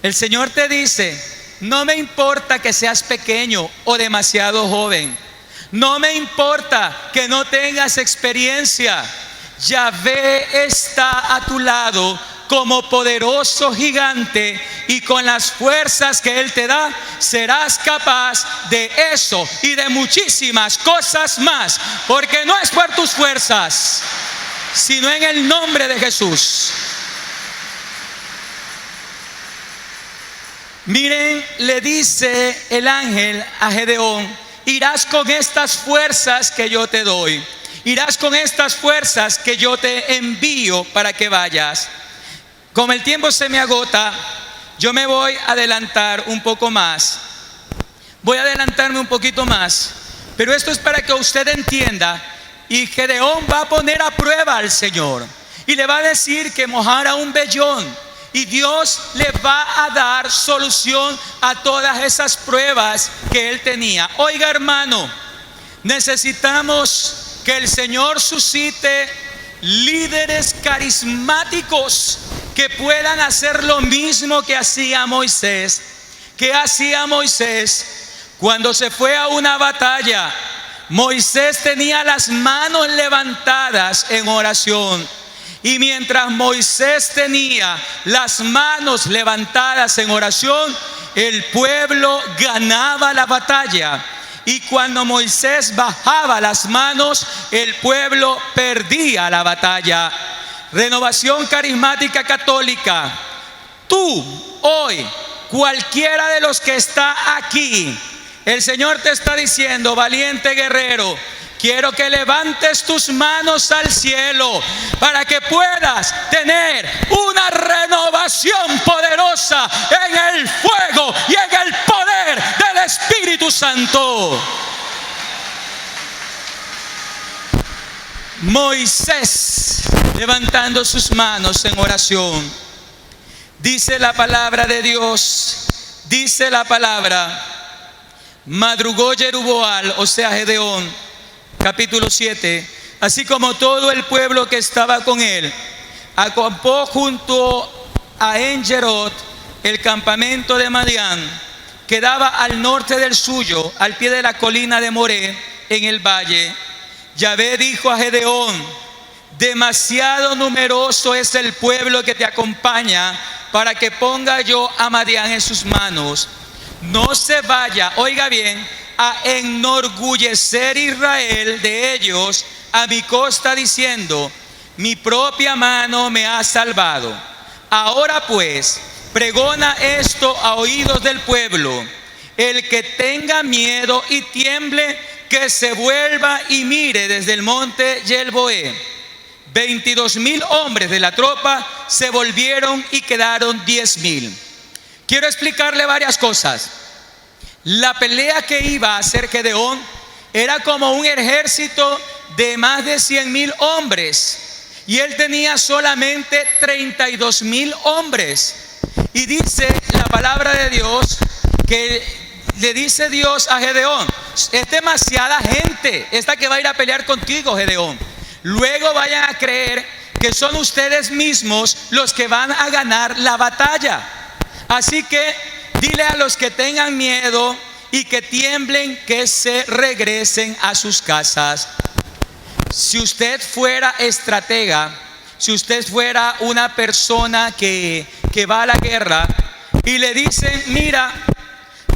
A: El Señor te dice: no me importa que seas pequeño o demasiado joven, no me importa que no tengas experiencia. Yahvé está a tu lado como poderoso gigante, y con las fuerzas que Él te da, serás capaz de eso y de muchísimas cosas más, porque no es por tus fuerzas, sino en el nombre de Jesús. Miren, le dice el ángel a Gedeón: irás con estas fuerzas que yo te doy, irás con estas fuerzas que yo te envío para que vayas. Como el tiempo se me agota, yo me voy a adelantar un poco más. Voy a adelantarme un poquito más, pero esto es para que usted entienda. Y Gedeón va a poner a prueba al Señor y le va a decir que mojara un vellón, y Dios le va a dar solución a todas esas pruebas que él tenía. Oiga, hermano, necesitamos que el Señor suscite líderes carismáticos que puedan hacer lo mismo que hacía Moisés. ¿Qué hacía Moisés? Cuando se fue a una batalla, Moisés tenía las manos levantadas en oración. Y mientras Moisés tenía las manos levantadas en oración, el pueblo ganaba la batalla. Y cuando Moisés bajaba las manos, el pueblo perdía la batalla. Renovación Carismática Católica, tú hoy, cualquiera de los que está aquí, el Señor te está diciendo: valiente guerrero, quiero que levantes tus manos al cielo para que puedas tener una renovación poderosa en el fuego y en el poder del Espíritu Santo. Moisés levantando sus manos en oración. Dice la palabra de Dios, dice la palabra: madrugó Jeruboal, o sea Gedeón, capítulo 7, así como todo el pueblo que estaba con él, acampó junto a En-Gerot, el campamento de Madián, que daba al norte del suyo, al pie de la colina de Moré, en el valle. Yahvé dijo a Gedeón: demasiado numeroso es el pueblo que te acompaña para que ponga yo a Madián en sus manos. No se vaya, oiga bien, a enorgullecer Israel de ellos a mi costa, diciendo: mi propia mano me ha salvado. Ahora pues, pregona esto a oídos del pueblo: el que tenga miedo y tiemble, que se vuelva y mire desde el monte Yelboé. 22,000 hombres de la tropa se volvieron y quedaron 10,000. Quiero explicarle varias cosas. La pelea que iba a hacer Gedeón era como un ejército de más de 100,000 hombres, y él tenía solamente 32,000 hombres. Y dice la palabra de Dios que le dice Dios a Gedeón: es demasiada gente esta que va a ir a pelear contigo, Gedeón. Luego vayan a creer que son ustedes mismos los que van a ganar la batalla. Así que dile a los que tengan miedo y que tiemblen, que se regresen a sus casas. Si usted fuera estratega, si usted fuera una persona que va a la guerra y le dicen: mira,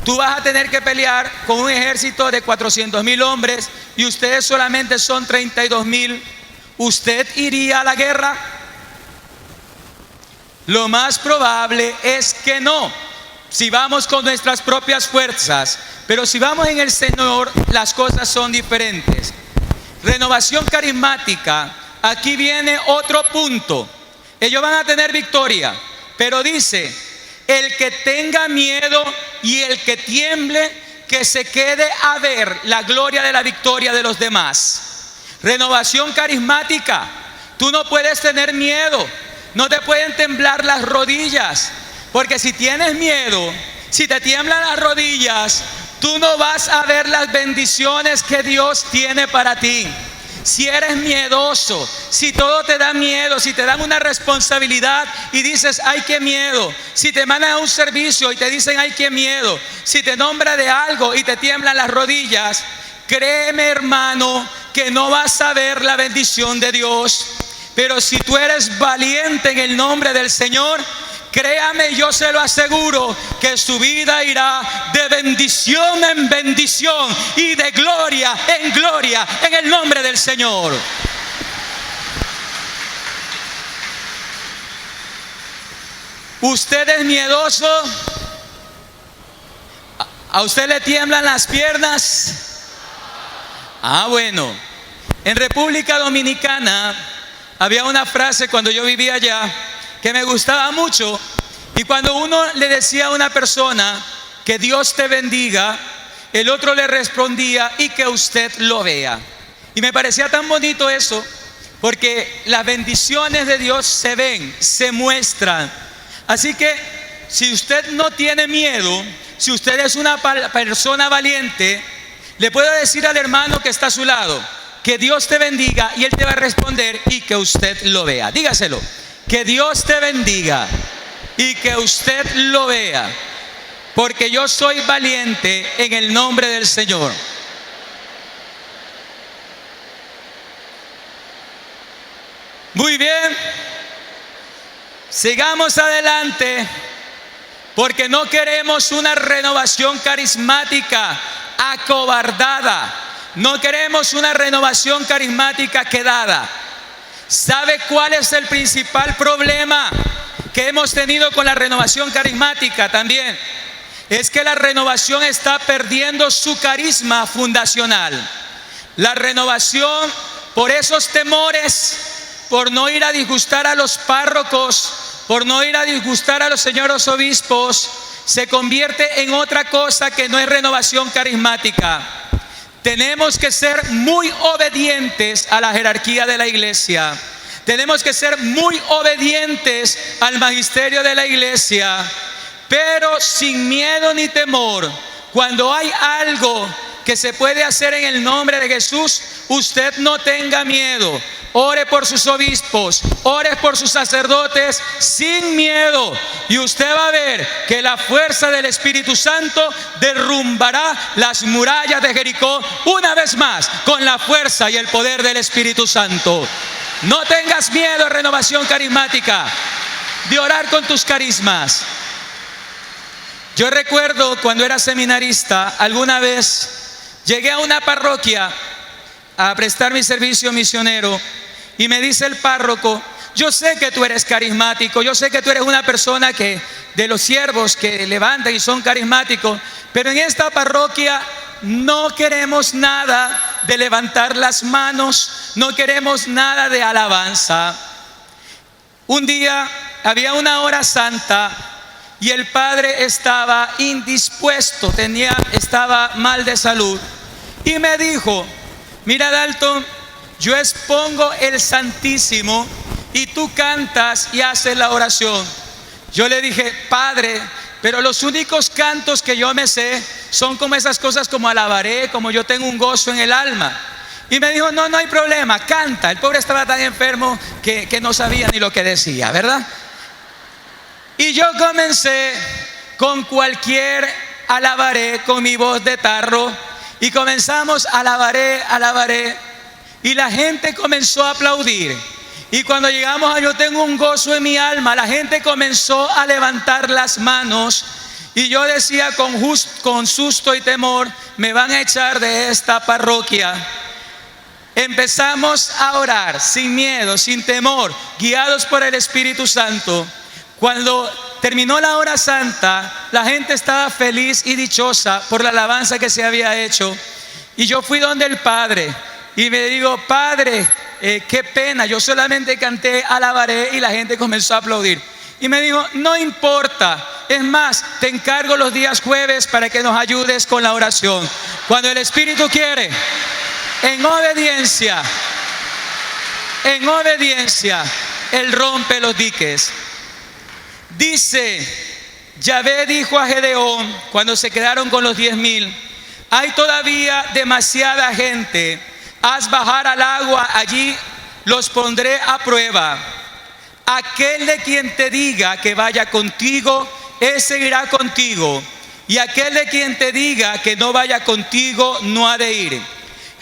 A: tú vas a tener que pelear con un ejército de 400,000 hombres y ustedes solamente son 32,000, ¿usted iría a la guerra? Lo más probable es que no, si vamos con nuestras propias fuerzas. Pero si vamos en el Señor, las cosas son diferentes. Renovación Carismática, aquí viene otro punto. Ellos van a tener victoria, pero dice: el que tenga miedo y el que tiemble, que se quede a ver la gloria de la victoria de los demás. Renovación Carismática, tú no puedes tener miedo, no te pueden temblar las rodillas, porque si tienes miedo, si te tiemblan las rodillas, tú no vas a ver las bendiciones que Dios tiene para ti. Si eres miedoso, si todo te da miedo, si te dan una responsabilidad y dices: ay, qué miedo. Si te mandan a un servicio y te dicen: ay, qué miedo. Si te nombra de algo y te tiemblan las rodillas, créeme, hermano, que no vas a ver la bendición de Dios. Pero si tú eres valiente en el nombre del Señor, créame, yo se lo aseguro, que su vida irá de bendición en bendición y de gloria en gloria en el nombre del Señor. ¿Usted es miedoso? ¿A usted le tiemblan las piernas? Bueno. En República Dominicana había una frase cuando yo vivía allá que me gustaba mucho. Y cuando uno le decía a una persona que Dios te bendiga, el otro le respondía y que usted lo vea. Y me parecía tan bonito eso, porque las bendiciones de Dios se ven, se muestran. Así que si usted no tiene miedo, si usted es una persona valiente, le puedo decir al hermano que está a su lado, que Dios te bendiga, y él te va a responder y que usted lo vea. Dígaselo, que Dios te bendiga y que usted lo vea, porque yo soy valiente en el nombre del Señor. Muy bien, sigamos adelante, porque no queremos una renovación carismática acobardada. No queremos una renovación carismática quedada. ¿Sabe cuál es el principal problema que hemos tenido con la renovación carismática también? Es que la renovación está perdiendo su carisma fundacional. La renovación, por esos temores, por no ir a disgustar a los párrocos, por no ir a disgustar a los señores obispos, se convierte en otra cosa que no es renovación carismática. Tenemos que ser muy obedientes a la jerarquía de la iglesia. Tenemos que ser muy obedientes al magisterio de la iglesia, pero sin miedo ni temor. Cuando hay algo que se puede hacer en el nombre de Jesús, usted no tenga miedo. Ore por sus obispos, ore por sus sacerdotes sin miedo, y usted va a ver que la fuerza del Espíritu Santo derrumbará las murallas de Jericó una vez más con la fuerza y el poder del Espíritu Santo. No tengas miedo, renovación carismática, de orar con tus carismas. Yo recuerdo cuando era seminarista, alguna vez llegué a una parroquia a prestar mi servicio misionero, y me dice el párroco: yo sé que tú eres carismático, yo sé que tú eres una persona que de los siervos que levantan y son carismáticos, pero en esta parroquia no queremos nada de levantar las manos, no queremos nada de alabanza. Un día había una hora santa y el padre estaba indispuesto, estaba mal de salud, y me dijo: mira, Dalton, yo expongo el Santísimo y tú cantas y haces la oración. Yo le dije: padre, pero los únicos cantos que yo me sé son como esas cosas como alabaré, como yo tengo un gozo en el alma. Y me dijo: no hay problema, canta. El pobre estaba tan enfermo que no sabía ni lo que decía, ¿verdad? Y yo comencé con cualquier alabaré, con mi voz de tarro, y comenzamos alabaré, y la gente comenzó a aplaudir. Y cuando llegamos a yo tengo un gozo en mi alma, la gente comenzó a levantar las manos, y yo decía con susto y temor: me van a echar de esta parroquia. Empezamos a orar sin miedo, sin temor, guiados por el Espíritu Santo. Cuando terminó la hora santa, la gente estaba feliz y dichosa por la alabanza que se había hecho. Y yo fui donde el padre y me digo: padre, qué pena, yo solamente canté alabaré y la gente comenzó a aplaudir. Y me dijo: no importa, es más, te encargo los días jueves para que nos ayudes con la oración. Cuando el Espíritu quiere, en obediencia, Él rompe los diques. Dice, Yahvé dijo a Gedeón cuando se quedaron con los 10,000: hay todavía demasiada gente, haz bajar al agua, allí los pondré a prueba. Aquel de quien te diga que vaya contigo, ese irá contigo, y aquel de quien te diga que no vaya contigo, no ha de ir.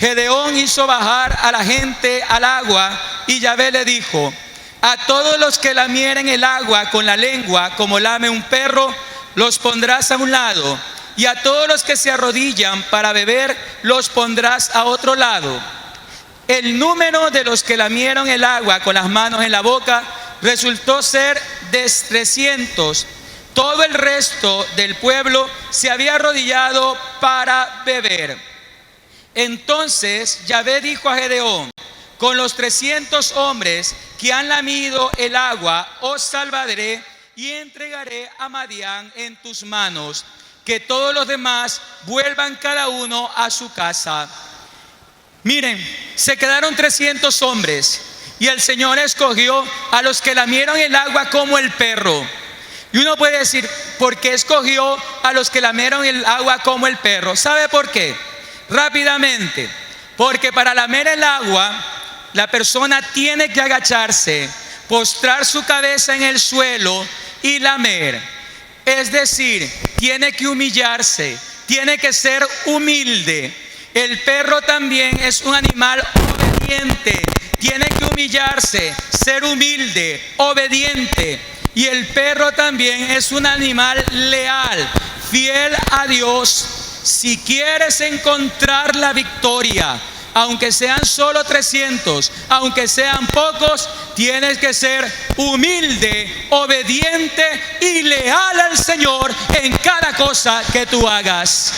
A: Gedeón hizo bajar a la gente al agua y Yahvé le dijo: a todos los que lamieren el agua con la lengua como lame un perro, los pondrás a un lado, y a todos los que se arrodillan para beber, los pondrás a otro lado. El número de los que lamieron el agua con las manos en la boca resultó ser de 300. Todo el resto del pueblo se había arrodillado para beber. Entonces Yahvé dijo a Gedeón: con los 300 hombres que han lamido el agua os salvaré y entregaré a Madián en tus manos. Que todos los demás vuelvan cada uno a su casa. Miren, se quedaron 300 hombres y el Señor escogió a los que lamieron el agua como el perro. Y uno puede decir: ¿por qué escogió a los que lamieron el agua como el perro? ¿Sabe por qué? Rápidamente, porque para lamer el agua, la persona tiene que agacharse, postrar su cabeza en el suelo y lamer. Es decir, tiene que humillarse, tiene que ser humilde. El perro también es un animal obediente, tiene que humillarse, ser humilde, obediente. Y el perro también es un animal leal, fiel a Dios. Si quieres encontrar la victoria, aunque sean solo 300, aunque sean pocos, tienes que ser humilde, obediente y leal al Señor en cada cosa que tú hagas.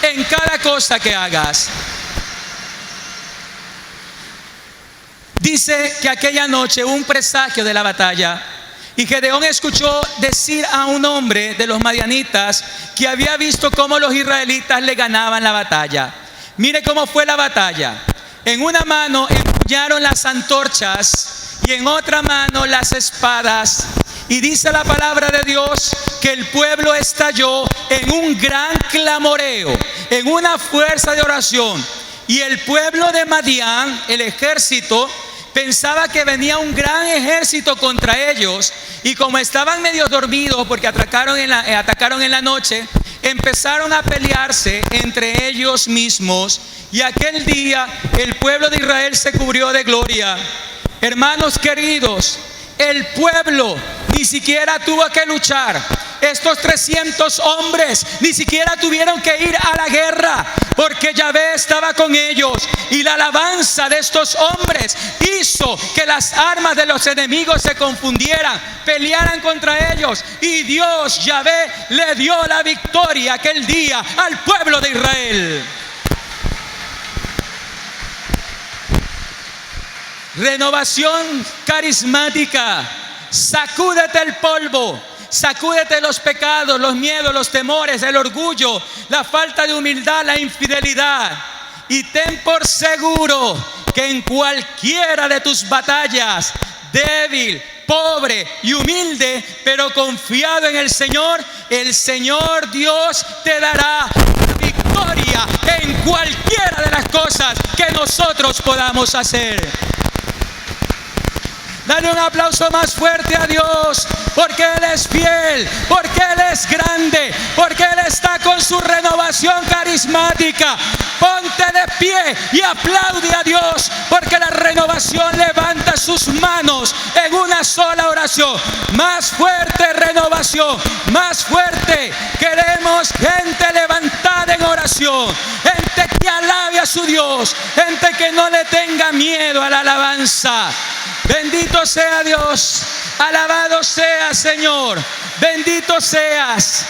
A: En cada cosa que hagas. Dice que aquella noche hubo un presagio de la batalla. Y Gedeón escuchó decir a un hombre de los madianitas que había visto cómo los israelitas le ganaban la batalla. Mire cómo fue la batalla. En una mano empuñaron las antorchas y en otra mano las espadas. Y dice la palabra de Dios que el pueblo estalló en un gran clamoreo, en una fuerza de oración. Y el pueblo de Madián, el ejército, pensaba que venía un gran ejército contra ellos. Y como estaban medio dormidos porque atacaron en la noche, empezaron a pelearse entre ellos mismos. Y aquel día el pueblo de Israel se cubrió de gloria. Hermanos queridos, el pueblo ni siquiera tuvo que luchar. Estos 300 hombres ni siquiera tuvieron que ir a la guerra, porque Yahvé estaba con ellos. Y la alabanza de estos hombres hizo que las armas de los enemigos se confundieran, pelearan contra ellos. Y Dios, Yahvé, le dio la victoria aquel día al pueblo de Israel. Renovación carismática. Sacúdete el polvo, sacúdete los pecados, los miedos, los temores, el orgullo, la falta de humildad, la infidelidad. Y ten por seguro que en cualquiera de tus batallas, débil, pobre y humilde, pero confiado en el Señor Dios te dará victoria en cualquiera de las cosas que nosotros podamos hacer. Dale un aplauso más fuerte a Dios, porque Él es fiel, porque Él es grande, porque Él está con su renovación carismática. Ponte de pie y aplaude a Dios, porque la renovación levanta sus manos en una sola oración. Más fuerte renovación, más fuerte. Queremos gente levantada en oración, gente que alabe a su Dios, gente que no le tenga miedo a la alabanza. Bendito sea Dios, alabado sea Señor, bendito seas.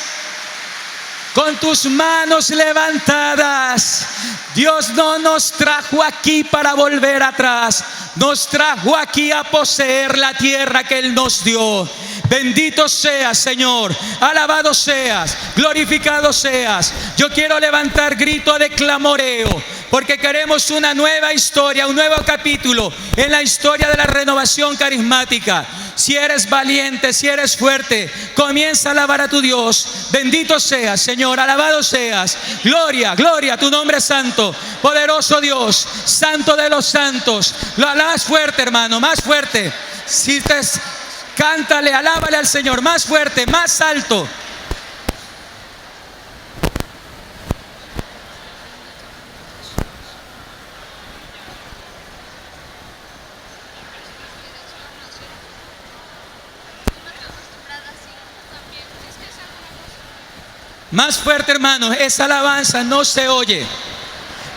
A: Con tus manos levantadas, Dios no nos trajo aquí para volver atrás, nos trajo aquí a poseer la tierra que Él nos dio. Bendito seas, Señor, alabado seas, glorificado seas. Yo quiero levantar grito de clamoreo, porque queremos una nueva historia, un nuevo capítulo en la historia de la renovación carismática. Si eres valiente, si eres fuerte, comienza a alabar a tu Dios. Bendito seas, Señor, alabado seas. Gloria, gloria a tu nombre santo, poderoso Dios, santo de los santos. Lo alabas fuerte, hermano, más fuerte. Si te cántale, alábale al Señor, más fuerte, más alto. Más fuerte, hermanos, esa alabanza no se oye.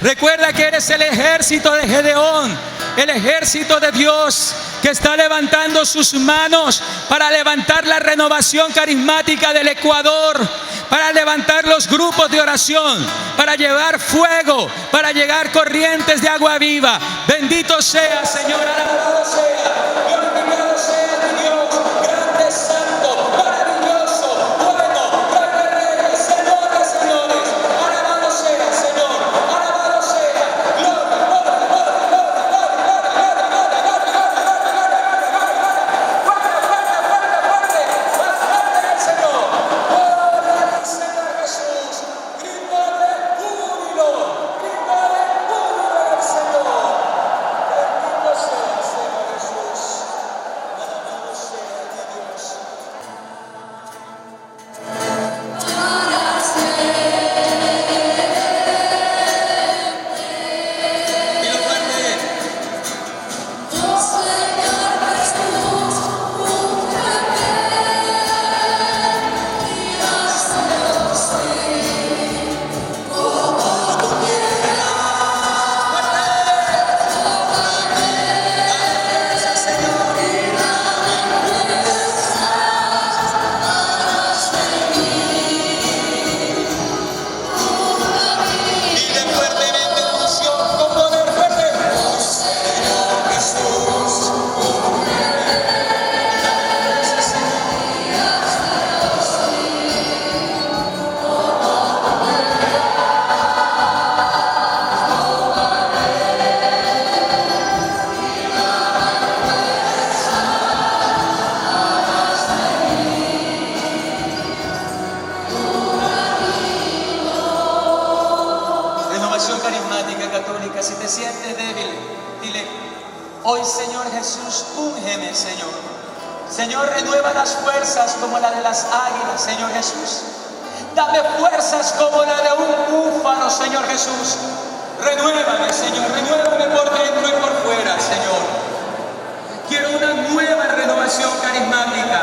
A: Recuerda que eres el ejército de Gedeón, el ejército de Dios que está levantando sus manos para levantar la renovación carismática del Ecuador, para levantar los grupos de oración, para llevar fuego, para llegar corrientes de agua viva. Bendito sea, Señor, alabado sea, glorificado sea tu Dios, grande, santo, maravilloso, bueno, rey de reyes, Señor de señores. Alabado sea, Señor, alabado sea, gloria, gloria, gloria, gloria, gloria, gloria, gloria, gloria, Carismática Católica, si te sientes débil, dile: hoy, Señor Jesús, úngeme, Señor. Señor, renueva las fuerzas como la de las águilas, Señor Jesús. Dame fuerzas como la de un búfalo, Señor Jesús. Renuévame, Señor, renuévame por dentro y por fuera, Señor. Quiero una nueva renovación carismática,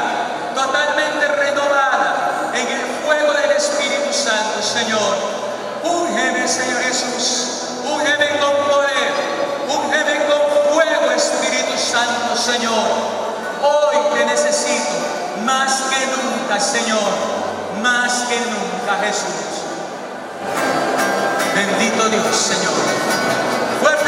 A: totalmente renovada en el fuego del Espíritu Santo, Señor. Úngeme, Señor Jesús, úngeme con poder, úngeme con fuego, Espíritu Santo, Señor. Hoy te necesito más que nunca, Señor, más que nunca, Jesús. Bendito Dios, Señor. Fuerte